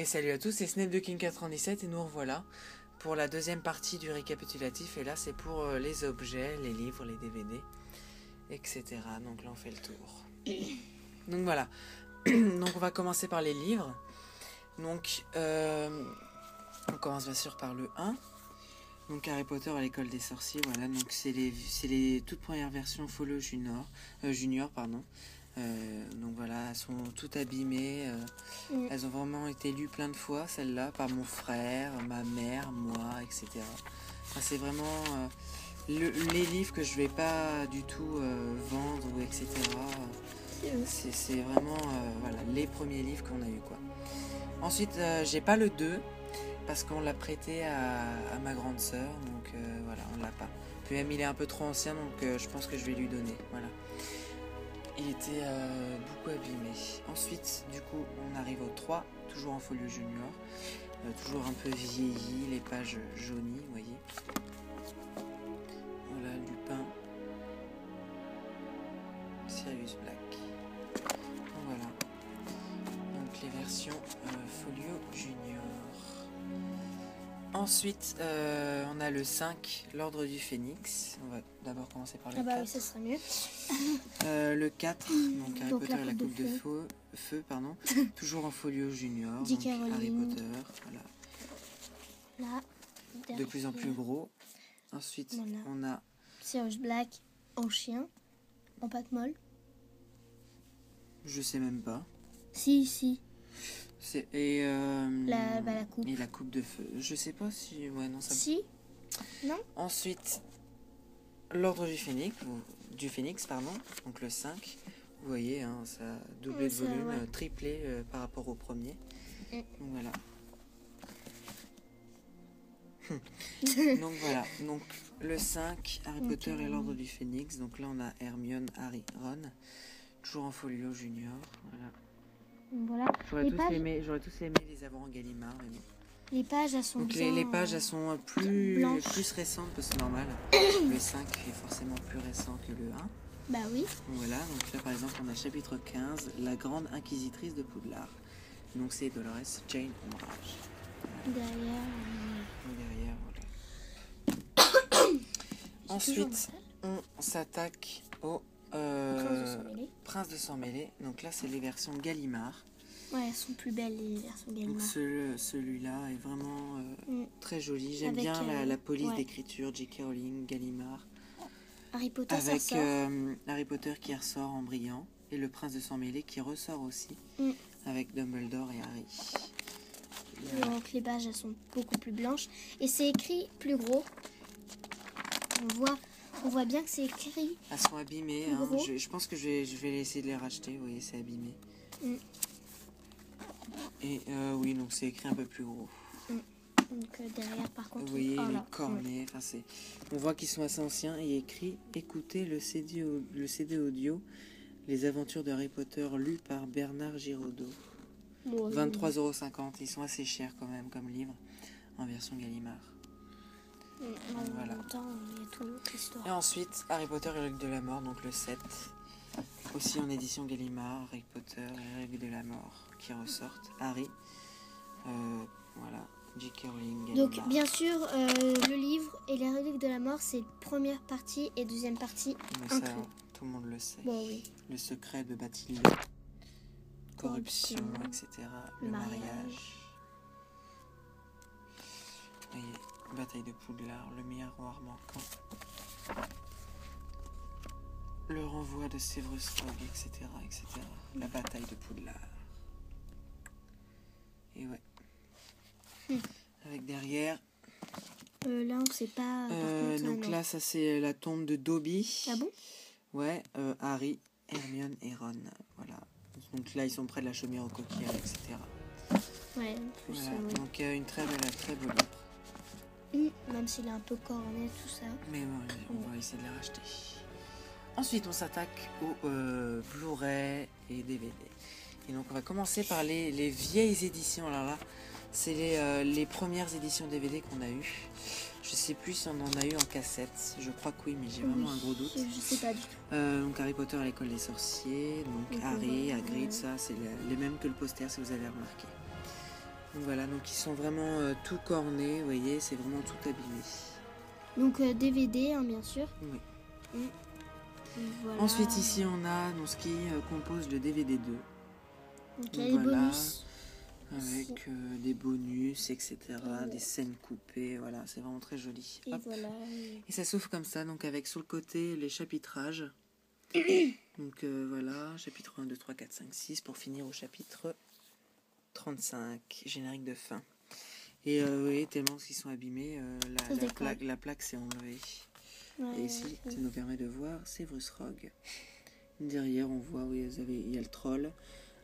salut à tous, c'est Snape de King97 et nous revoilà pour la deuxième partie du récapitulatif. Et là c'est pour les objets, les livres, les DVD, etc. Donc là on fait le tour. Donc voilà, donc on va commencer par les livres. Donc on commence bien sûr par le 1. Donc Harry Potter à l'école des sorciers, voilà. Donc c'est les toutes premières versions Folio Junior, pardon. Donc voilà, elles sont toutes abîmées. Elles ont vraiment été lues plein de fois, celles-là, par mon frère, ma mère, moi, etc. Enfin, c'est vraiment les livres que je vais pas du tout vendre, ou etc. C'est vraiment voilà, les premiers livres qu'on a eu, quoi. Ensuite, j'ai pas le 2 parce qu'on l'a prêté à ma grande sœur, donc voilà, on l'a pas. Puis même il est un peu trop ancien, donc je pense que je vais lui donner, voilà. Il était beaucoup abîmé. Ensuite, du coup, on arrive au 3, toujours en folio junior. Toujours un peu vieilli, les pages jaunies, vous voyez. Voilà, Lupin. Sirius Black. Donc voilà. Donc les versions folio junior. Ensuite, on a le 5, l'Ordre du Phénix. On va d'abord commencer par le 4. Ah bah oui, ça serait mieux. Le 4, donc Harry Potter et la coupe de feu, pardon. Toujours en folio junior. Donc Harry Potter, voilà. Là, de plus en plus gros. Ensuite, voilà. On a Sirius Black en chien, en pâte molle. Je sais même pas. Si. Et la coupe. Et la coupe de feu. Je sais pas si... Ouais, non, ça... Si. Non. Ensuite, l'Ordre du Phénix, pardon. Donc le 5. Vous voyez, hein, ça a doublé de volume, ouais. Triplé par rapport au premier. Donc voilà. Donc voilà. Donc le 5, Harry Potter et l'Ordre du Phénix. Donc là, on a Hermione, Harry, Ron. Toujours en folio junior. Voilà. Voilà. J'aurais tous aimé les avoir en Gallimard, mais bon. Les pages, elles sont bien... les pages, elles sont plus récentes, parce que c'est normal. Le 5 est forcément plus récent que le 1. Bah oui. Voilà, donc là par exemple, on a chapitre 15, la grande inquisitrice de Poudlard. Donc c'est Dolores Jane Ombrage. Voilà. Derrière, voilà. Ensuite, on s'attaque au... Prince de Sang-Mêlé. Donc là c'est les versions Gallimard. Ouais, elles sont plus belles les versions Gallimard. Donc celui-là est vraiment très joli. J'aime bien la police d'écriture, J.K. Rowling, Gallimard. Harry Potter, avec ça ressort. Harry Potter qui ressort en brillant et le Prince de Sang-Mêlé qui ressort aussi avec Dumbledore et Harry. Donc les pages elles sont beaucoup plus blanches et c'est écrit plus gros. On voit bien que c'est écrit. Elles sont abîmées. Hein. Je pense que je vais essayer de les racheter. Vous voyez, c'est abîmé. Et oui, donc c'est écrit un peu plus gros. Donc derrière, par contre, vous voyez les cornets. Enfin, on voit qu'ils sont assez anciens. Et écrit écoutez le CD audio, les aventures de Harry Potter lues par Bernard Giraudot. 23,50 €. Ils sont assez chers quand même comme livre en version Gallimard. Voilà. Et ensuite, Harry Potter et l'Aigle de la Mort, donc le 7. Aussi en édition Gallimard, Harry Potter et l'Aigle de la Mort qui ressortent. Harry, voilà, J.K. Rowling, Gallimard. Donc bien sûr, le livre et les reliques de la mort, c'est première partie et deuxième partie inclus. Ça, tout le monde le sait. Bon, oui. Le secret de Bathilde, corruption, etc. Le mariage. Vous voyez, bataille de Poudlard, le miroir manquant. Le renvoi de Severus Rogue, etc., etc. La bataille de Poudlard. Et ouais. Avec derrière... là, on sait pas... donc là, ça c'est la tombe de Dobby. Ah bon? Ouais, Harry, Hermione et Ron. Voilà. Donc là, ils sont près de la chaumière au coquillage, etc. Ouais, en plus, voilà. Donc une très beau livre. Même s'il est un peu corné, tout ça. Mais bon, on va essayer de les racheter. Ensuite, on s'attaque aux Blu-ray et DVD. Et donc, on va commencer par les vieilles éditions. Alors là, c'est les premières éditions DVD qu'on a eues. Je sais plus si on en a eu en cassette. Je crois que oui, mais j'ai vraiment un gros doute. Je sais pas du tout. Donc, Harry Potter à l'école des sorciers. Donc, Harry, Hagrid, ça, c'est les mêmes que le poster, si vous avez remarqué. Donc voilà, donc ils sont vraiment tout cornés, vous voyez, c'est vraiment tout abîmé. Donc DVD, hein, bien sûr. Oui. Voilà. Ensuite, ici, on a donc, ce qui compose le DVD 2. Donc il y a les bonus. Avec des bonus, etc., des scènes coupées, voilà, c'est vraiment très joli. Et voilà. Et ça s'ouvre comme ça, donc avec sur le côté les chapitrages. Donc voilà, chapitre 1, 2, 3, 4, 5, 6, pour finir au chapitre 35, générique de fin. Et oui, tellement qu'ils sont abîmés, la plaque s'est enlevée. Ouais, et ici, ça nous permet de voir Severus Rogue. Derrière, on voit, oui, il y a le troll,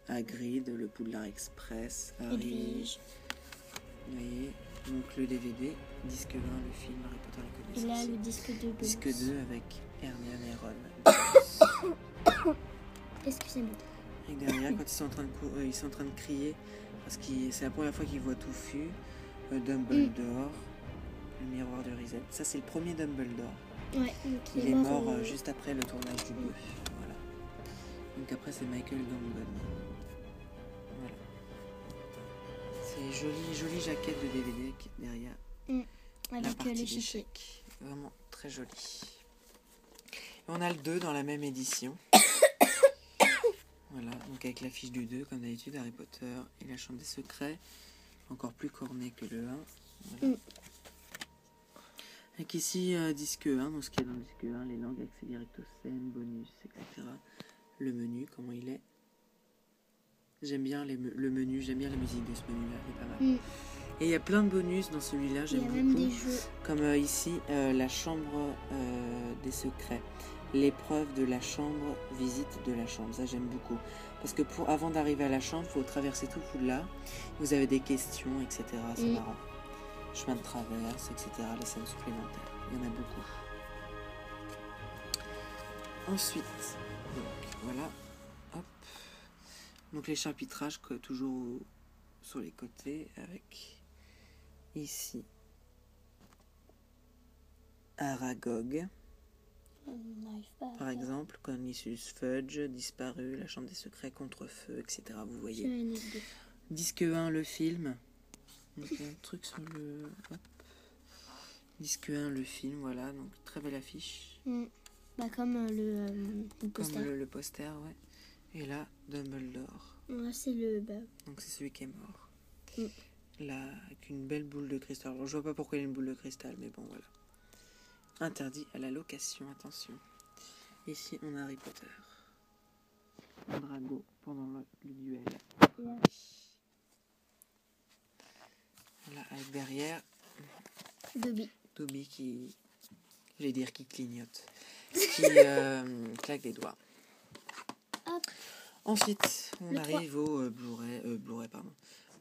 Hagrid, le Poudlard Express, Harry. Vous voyez, donc le DVD, disque 1, le film Harry Potter la connaissance. Et là, le disque 2. Disque 2 avec Hermione et Ron. Excusez-moi. Et derrière, quand ils sont en train de crier, parce que c'est la première fois qu'ils voient Touffu, Dumbledore, le miroir de Rizel. Ça, c'est le premier Dumbledore. Ouais, il est mort juste après le tournage du 2. Voilà. Donc après, c'est Michael Gambon. Voilà. C'est jolie jaquette de DVD derrière. Avec l'échec. Vraiment très joli. Et on a le 2 dans la même édition. Voilà, donc avec l'affiche du 2, comme d'habitude, Harry Potter et la Chambre des Secrets. Encore plus corné que le 1. Voilà. Avec ici, disque 1, donc ce qu'il y a dans le disque 1, les langues, accès direct aux scènes, bonus, etc. Le menu, comment il est. J'aime bien le menu, j'aime bien la musique de ce menu-là, il est pas mal. Et il y a plein de bonus dans celui-là, j'aime beaucoup. Même des jeux. Comme ici, la Chambre des Secrets. L'épreuve de la chambre, visite de la chambre, ça j'aime beaucoup. Parce que avant d'arriver à la chambre, il faut traverser tout Poudlard. Vous avez des questions, etc. C'est marrant. Chemin de traverse, etc. Les scènes supplémentaires. Il y en a beaucoup. Ensuite, donc voilà. Hop. Donc les chapitrages, toujours sur les côtés, avec ici Aragog. Par exemple, Cornelius Fudge, disparu, la Chambre des Secrets, contre-feu, etc. Vous voyez. Disque 1, le film. Donc, il y a un truc sur le... Hop. Disque 1, le film, voilà. Donc, très belle affiche. Comme le poster. Comme le poster, ouais. Et là, Dumbledore. C'est le... Donc, c'est celui qui est mort. Là, avec une belle boule de cristal. Alors, je vois pas pourquoi il y a une boule de cristal, mais bon, voilà. Interdit à la location, attention. Ici, on a Harry Potter. Drago pendant le duel. Voilà, avec derrière Dobby qui, je vais dire qui clignote, qui claque des doigts. Hop. Ensuite, on arrive au Blu-ray,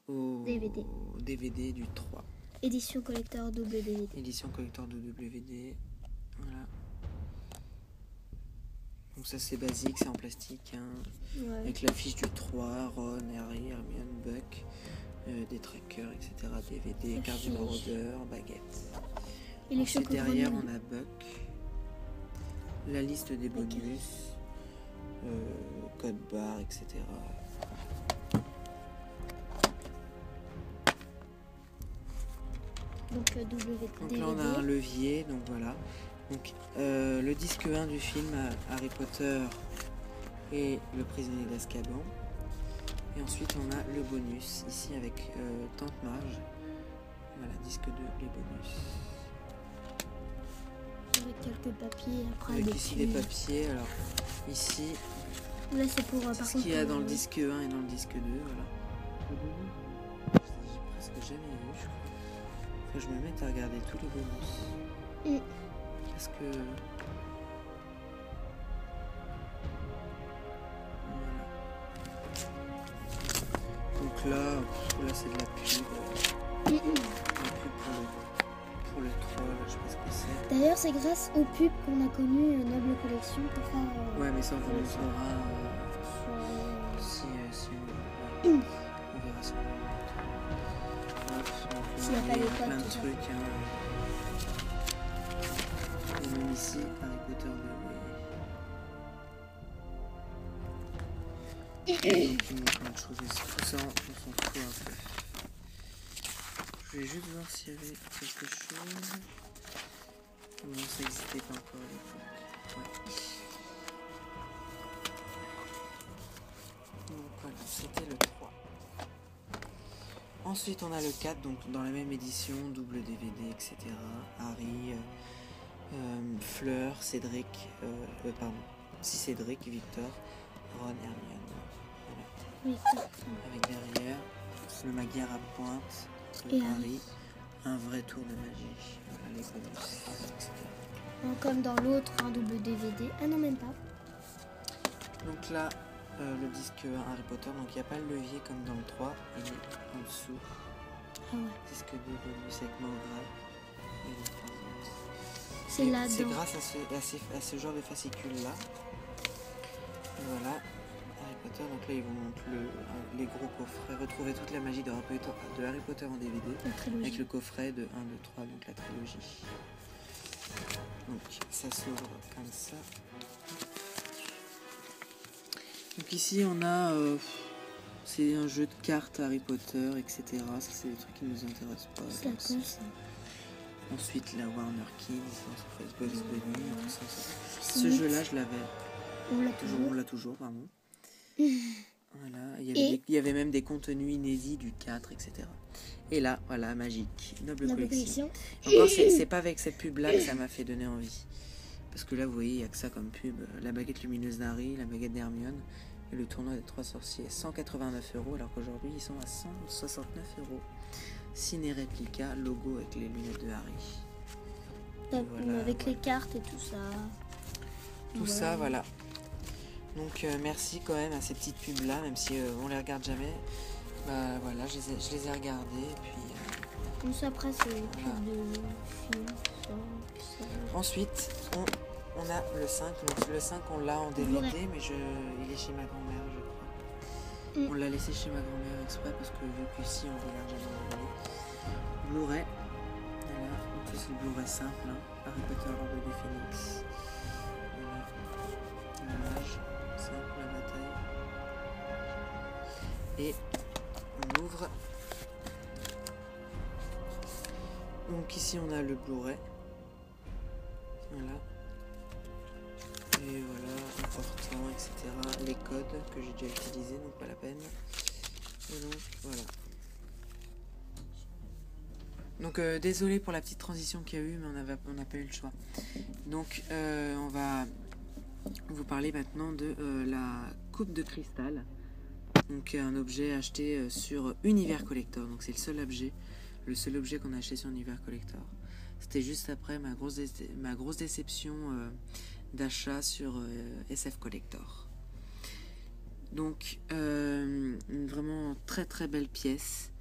au DVD du 3. Édition collector double DVD. Édition collector de double DVD. Voilà. Donc ça c'est basique, c'est en plastique. Hein. Ouais. Avec l'affiche du 3, Ron, Harry, Hermione, Buck, des trackers, etc. DVD, carte du maraudeur, baguette. Et les ensuite derrière on a Buck. La liste des bonus. Code barre, etc. Donc là on a un levier, donc voilà. Donc le disque 1 du film Harry Potter et le prisonnier d'Azkaban. Et ensuite on a le bonus ici avec Tante Marge. Voilà, disque 2, les bonus. Avec quelques papiers après. Avec ici des papiers, alors ici là c'est pour ce qu'il y a dans le disque 1 et dans le disque 2, voilà. J'ai presque jamais vu, je crois. Faut que je me mette à regarder tous les bonus. Parce que... Voilà. Donc là c'est de la pub. La pub pour le troll, je sais pas ce que c'est. D'ailleurs, c'est grâce aux pubs qu'on a connu Noble Collection pour faire... ouais, mais ça on le saura si on verra ça. S'il n'y a pas les plein de trucs. Et même ici, Harry Potter de plein de choses. Tout ça, on s'en fout un peu. Je vais juste voir s'il y avait quelque chose. Non, ça n'existait pas encore à l'époque. Ouais. Donc voilà, c'était le 3. Ensuite, on a le 4, donc dans la même édition, double DVD, etc. Harry, Fleur, Cédric, Cédric, Victor, Ron, Hermione. Voilà. Oui. Avec derrière le Magyar à pointe, Et Harry, un vrai tour de magie. Voilà les bonus, etc. Comme dans l'autre, un double DVD. Ah non, même pas. Donc là, le disque Harry Potter, donc il n'y a pas le levier comme dans le 3, il est en dessous. Ah ouais. Disque 2 bonus avec Maugrat. C'est là-dedans. C'est grâce à ce genre de fascicule là. Voilà. Harry Potter, donc là ils vous montrent les gros coffrets. Retrouvez toute la magie de Harry Potter en DVD. Avec le coffret de 1, 2, 3, donc la trilogie. Donc ça s'ouvre comme ça. Donc ici on a c'est un jeu de cartes Harry Potter, etc. Ça c'est des trucs qui nous intéressent pas. C'est à quoi ça? Ensuite la Warner Kids, Bugs Bunny, tout ça. Ce jeu là je l'avais. On l'a toujours, pardon. Voilà, il y avait même des contenus inédits du 4, etc. Et là, voilà, magique, noble collection. Encore, c'est pas avec cette pub là que ça m'a fait donner envie. Parce que là, vous voyez, il n'y a que ça comme pub. La baguette lumineuse d'Harry, la baguette d'Hermione et le tournoi des 3 sorciers. 189 €, alors qu'aujourd'hui, ils sont à 169 €. Ciné réplica, logo avec les lunettes de Harry. Voilà, avec les cartes et tout ça. Tout ça, voilà. Donc merci quand même à ces petites pubs là, même si on les regarde jamais. Bah voilà, je les ai regardées et puis. Ça après c'est pubs de films. Ensuite, on a le 5. Donc le 5 on l'a en DVD, mais il est chez ma grand-mère, je crois. On l'a laissé chez ma grand-mère exprès parce que vu qu'ici on regarde jamais en DVD. Blu-ray. Voilà, donc c'est le Blu-ray simple, hein. Harry Potter, l'Ordre du Phénix. Voilà. L'image. Simple, la bataille. Et on ouvre. Donc ici on a le Blu-ray. Voilà. Et voilà, important, etc. Les codes que j'ai déjà utilisés, donc pas la peine. Et donc voilà. Donc désolé pour la petite transition qu'il y a eu, mais on n'a pas eu le choix. Donc on va vous parler maintenant de la coupe de cristal. Donc un objet acheté sur Univers Collector. Donc c'est le seul objet qu'on a acheté sur Univers Collector. C'était juste après ma grosse déception d'achat sur SF Collector. Donc une vraiment très très belle pièce.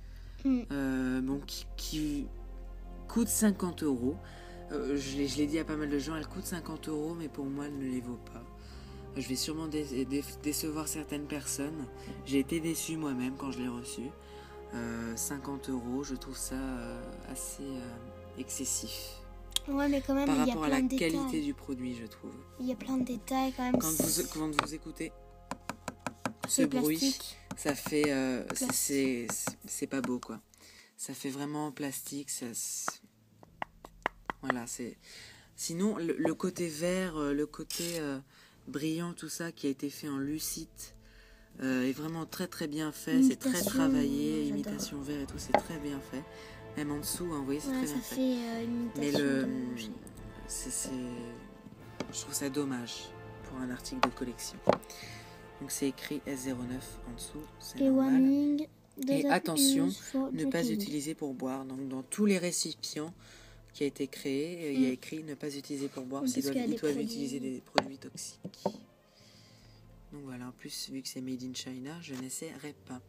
Qui coûte 50 €. Je l'ai dit à pas mal de gens, elle coûte 50 €, mais pour moi elle ne les vaut pas. Je vais sûrement décevoir certaines personnes. J'ai été déçu moi-même quand je l'ai reçu. 50 €, je trouve ça assez excessif. Ouais, mais quand même, par il y a rapport à plein la de détails. qualité du produit, je trouve. Il y a plein de détails quand même. Quand vous écoutez ce bruit, ça fait c'est pas beau quoi. Ça fait vraiment plastique. Voilà, c'est. Sinon, le côté vert, le côté brillant, tout ça qui a été fait en lucite est vraiment très très bien fait. C'est très travaillé, imitation vert et tout, c'est très bien fait. Même en dessous, hein, vous voyez, c'est très bien fait. Mais je trouve ça dommage pour un article de collection. Donc c'est écrit S09 en dessous, c'est normal. Et attention, ne pas utiliser pour boire. Donc dans tous les récipients qui a été créé, il y a écrit ne pas utiliser pour boire, parce qu'ils doivent utiliser des produits toxiques. Donc voilà, en plus vu que c'est made in China, je n'essaierai pas.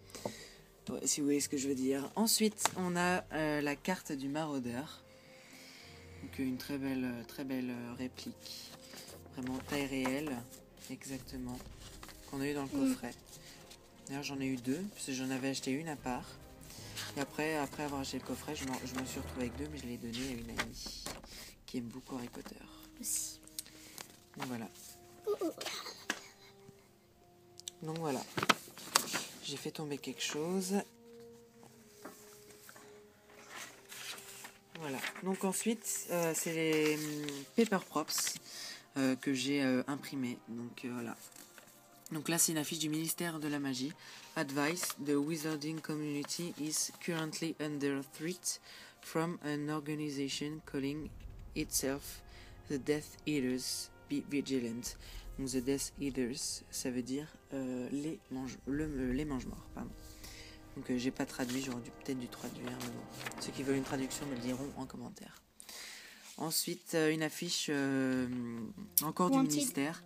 Ouais, si vous voyez ce que je veux dire. Ensuite, on a la carte du maraudeur. Donc une très belle réplique. Vraiment taille réelle, exactement. Qu'on a eu dans le coffret. D'ailleurs, j'en ai eu 2, parce que j'en avais acheté une à part. Et après avoir acheté le coffret, je me suis retrouvée avec 2, mais je l'ai donné à une amie qui aime beaucoup Harry Potter. Aussi. Donc voilà. J'ai fait tomber quelque chose. Voilà. Donc ensuite, c'est les Paper Props que j'ai imprimés. Donc voilà. Donc là, c'est une affiche du ministère de la magie. Advice: the wizarding community is currently under threat from an organization calling itself the Death Eaters. Be vigilant. Donc the Death Eaters, ça veut dire les mange-morts. Pardon. Donc j'ai pas traduit, j'aurais peut-être dû traduire. Mais bon. Ceux qui veulent une traduction me le diront en commentaire. Ensuite, une affiche encore du ministère.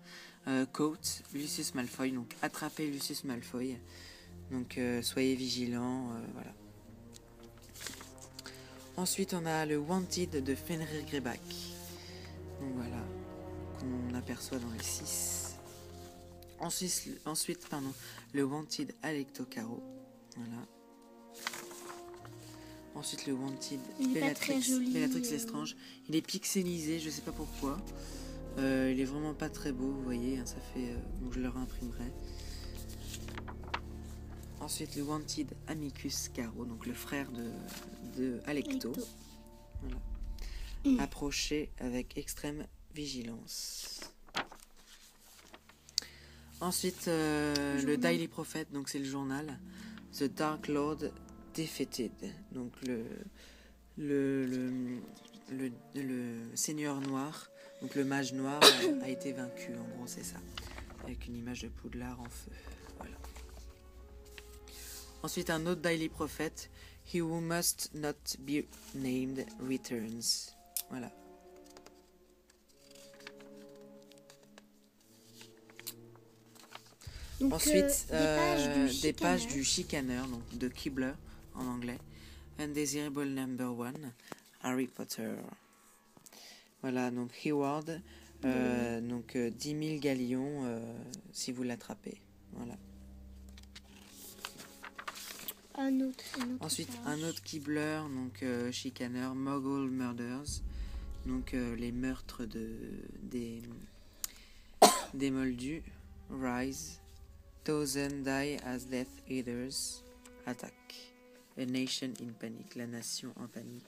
Quote, Lucius Malfoy, donc attrapez Lucius Malfoy. Donc soyez vigilants, voilà. Ensuite, on a le Wanted de Fenrir Greyback. Donc voilà, qu'on aperçoit dans les 6. Ensuite, le Wanted Alecto Caro. Voilà. Ensuite, le Wanted Bellatrix Lestrange. Il est pixelisé, je sais pas pourquoi. Il est vraiment pas très beau, vous voyez, hein, ça fait. Donc je le réimprimerai. Ensuite, le Wanted Amicus Caro, donc le frère de Alecto. Voilà. Approchez avec extrême vigilance. Ensuite, le Daily Prophet, donc c'est le journal. The Dark Lord Defeated, donc le Seigneur Noir, donc le mage noir a été vaincu, en gros c'est ça, avec une image de Poudlard en feu. Voilà. Ensuite, un autre Daily Prophet, He who must not be named returns. Voilà. Donc, ensuite, des pages du chicaneur, donc de Keebler en anglais. Undesirable Number 1, Harry Potter. Voilà, donc Hayward, donc 10 000 galions si vous l'attrapez. Voilà. Ensuite, un autre Keebler, donc chicaneur, Muggle Murders, donc les meurtres des Moldus. Rise. Thousand die as Death Eaters attack. A nation in panic. La nation en panique.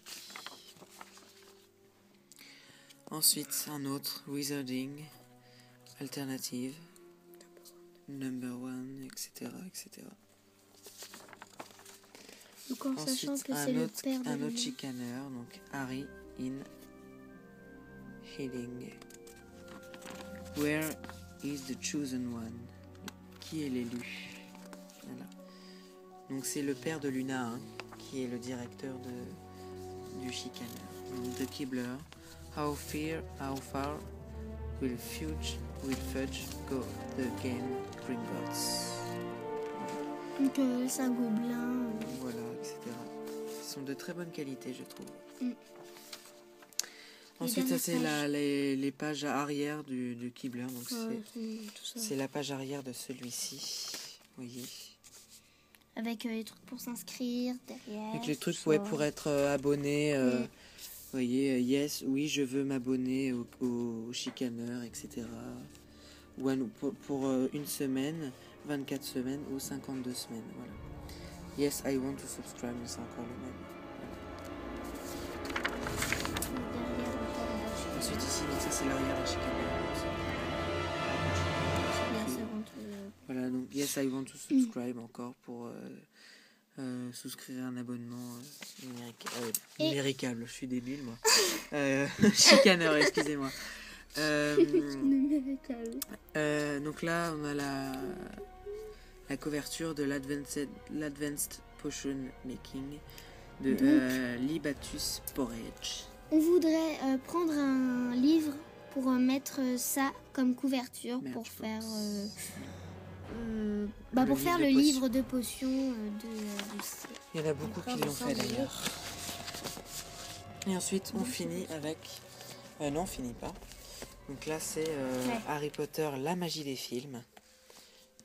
Ensuite, un autre. Wizarding. Alternative. Number 1, etc. etc. Donc en ensuite, sachant que c'est le père de un autre chicaneur. Donc Harry in Healing. Where is the chosen one? Qui est l'élu? Voilà. Donc c'est le père de Luna, hein, qui est le directeur du chicaneur. Donc de Keebler. How far will Fudge go the game Gringotts? Donc c'est un gobelin. Voilà, etc. Ce sont de très bonne qualité, je trouve. Ensuite, ça c'est les pages arrière du Keebler. Donc c'est la page arrière de celui-ci. Vous voyez. Avec les trucs pour s'inscrire derrière. Avec les trucs pour être abonné. Vous voyez, yes, oui, je veux m'abonner au chicaneur, etc. Ou pour une semaine, 24 semaines ou 52 semaines. Voilà. Yes, I want to subscribe, mais c'est encore le même. Ensuite ici, donc ça c'est l'arrière de chicaneur. Voilà, donc yes, I want to subscribe encore pour souscrire un abonnement numéricable. Je suis débile moi. Chicaneur, excusez-moi. Donc là, on a la couverture de l'Advanced Potion Making de Libatus Porridge. On voudrait prendre un livre pour mettre ça comme couverture pour faire le livre de potions Il y en a beaucoup qui l'ont fait d'ailleurs. Et ensuite on finit avec non, on finit pas. Donc là c'est Harry Potter, la magie des films.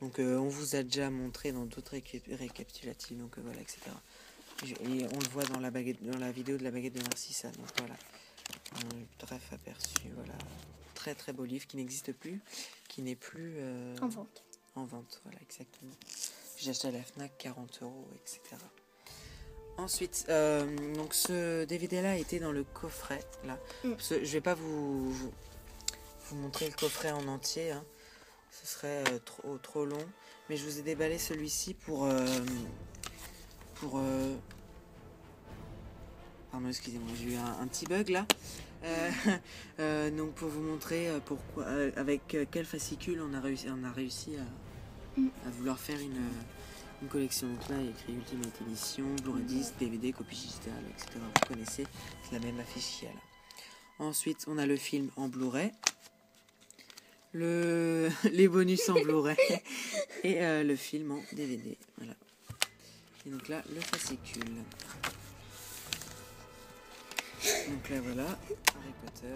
Donc on vous a déjà montré dans d'autres récapitulatifs, donc voilà, etc. Et on le voit dans la vidéo de la baguette de Narcissa. Donc voilà, un bref aperçu. Voilà, très très beau livre qui n'existe plus, qui n'est plus en vente. En vente, voilà, exactement. J'ai acheté à la Fnac 40 €, etc. Ensuite, donc ce DVD-là était dans le coffret, là. Je vais pas vous montrer le coffret en entier, hein. Ce serait trop long. Mais je vous ai déballé celui-ci pour pardon, excusez-moi, j'ai eu un petit bug là. Donc pour vous montrer pourquoi, avec quel fascicule on a réussi à vouloir faire une collection. Donc là il y a écrit Ultimate Edition, Blu-ray disc, DVD, copie digitale, etc. Vous connaissez, c'est la même affiche qu'il y a là. Ensuite on a le film en Blu-ray, les bonus en Blu-ray et le film en DVD. Voilà. Et donc là le fascicule. Donc là voilà, Harry Potter.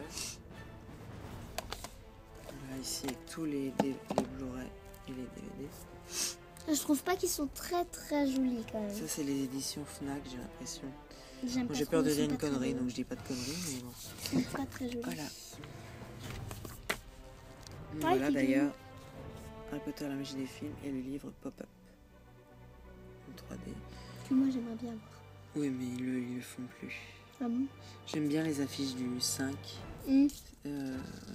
Voilà ici avec tous les Blu-ray et les DVD. Je trouve pas qu'ils sont très jolis quand même. Ça c'est les éditions Fnac, j'ai l'impression. J'aime Bon, j'ai peur de dire une connerie, donc je dis pas de conneries, mais bon. Ils sont pas très jolis. Voilà. Donc voilà d'ailleurs, Harry Potter, la magie des films et le livre Pop-Up en 3D. Que moi j'aimerais bien voir. Oui mais ils le font plus. Ah bon? J'aime bien les affiches du 5. Elles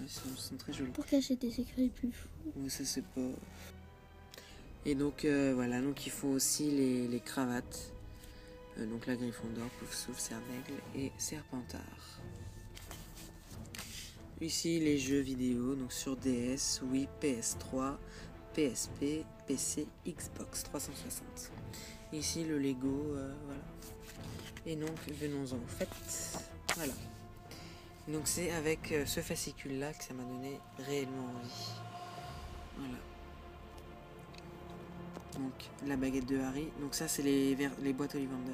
sont très jolies. Pour cacher tes secrets les plus fous. Oui, ça c'est pas... Et donc voilà, donc ils font aussi les cravates. Donc la Gryffondor, Poufsouffle, Cervègle et Serpentard. Ici les jeux vidéo, donc sur DS, Wii, PS3, PSP, PC, Xbox 360. Ici le Lego, voilà. Et donc venons-en au fait. Voilà. Donc c'est avec ce fascicule là que ça m'a donné réellement envie. Voilà. Donc la baguette de Harry. Donc ça c'est les boîtes Ollivander.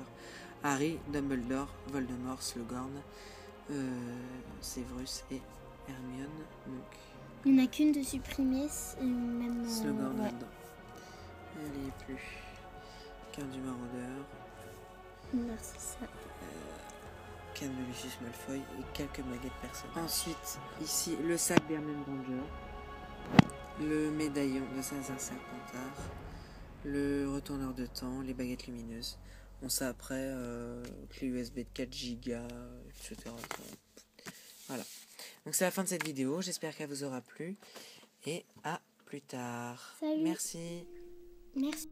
Harry, Dumbledore, Voldemort, Slughorn, Severus et Hermione. Donc il n'y en a qu'une de supprimée, même Slughorn là-dedans. Elle n'y est plus. Carte du Maraudeur. Merci ça. Canne de Lucius Malfoy et quelques baguettes personnelles. Ensuite, ici, le sac d'Hermione Granger, le médaillon de Salazar Serpentard, le retourneur de temps, les baguettes lumineuses. Bon, ça après, clé USB de 4 Go, etc. Voilà. Donc c'est la fin de cette vidéo. J'espère qu'elle vous aura plu. Et à plus tard. Salut. Merci. Merci.